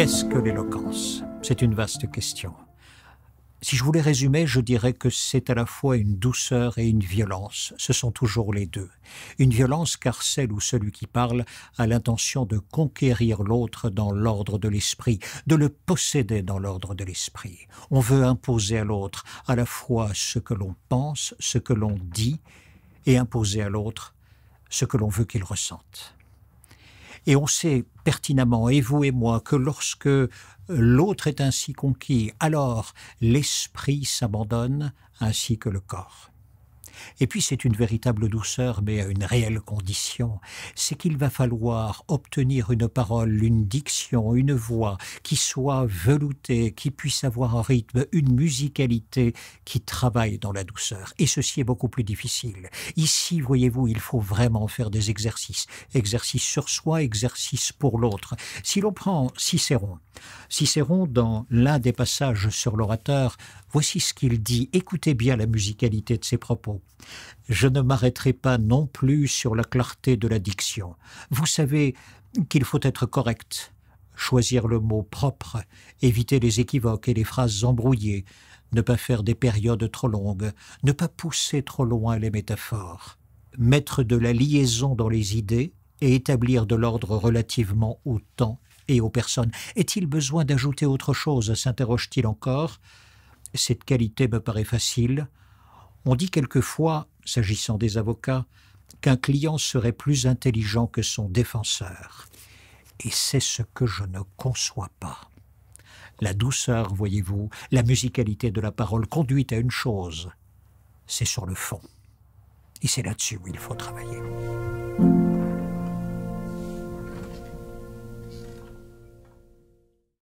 Qu'est-ce que l'éloquence? C'est une vaste question. Si je voulais résumer, je dirais que c'est à la fois une douceur et une violence. Ce sont toujours les deux. Une violence car celle ou celui qui parle a l'intention de conquérir l'autre dans l'ordre de l'esprit, de le posséder dans l'ordre de l'esprit. On veut imposer à l'autre à la fois ce que l'on pense, ce que l'on dit, et imposer à l'autre ce que l'on veut qu'il ressente. Et on sait pertinemment, et vous et moi, que lorsque l'autre est ainsi conquis, alors l'esprit s'abandonne ainsi que le corps. Et puis c'est une véritable douceur, mais à une réelle condition, c'est qu'il va falloir obtenir une parole, une diction, une voix qui soit veloutée, qui puisse avoir un rythme, une musicalité qui travaille dans la douceur. Et ceci est beaucoup plus difficile. Ici, voyez-vous, il faut vraiment faire des exercices. Exercices sur soi, exercices pour l'autre. Si l'on prend Cicéron, dans l'un des passages sur l'orateur, voici ce qu'il dit. Écoutez bien la musicalité de ses propos. « Je ne m'arrêterai pas non plus sur la clarté de la diction. Vous savez qu'il faut être correct, choisir le mot propre, éviter les équivoques et les phrases embrouillées, ne pas faire des périodes trop longues, ne pas pousser trop loin les métaphores, mettre de la liaison dans les idées et établir de l'ordre relativement au temps et aux personnes. Est-il besoin d'ajouter autre chose ?» s'interroge-t-il encore. Cette qualité me paraît facile. On dit quelquefois, s'agissant des avocats, qu'un client serait plus intelligent que son défenseur. Et c'est ce que je ne conçois pas. La douceur, voyez-vous, la musicalité de la parole conduit à une chose, c'est sur le fond. Et c'est là-dessus où il faut travailler.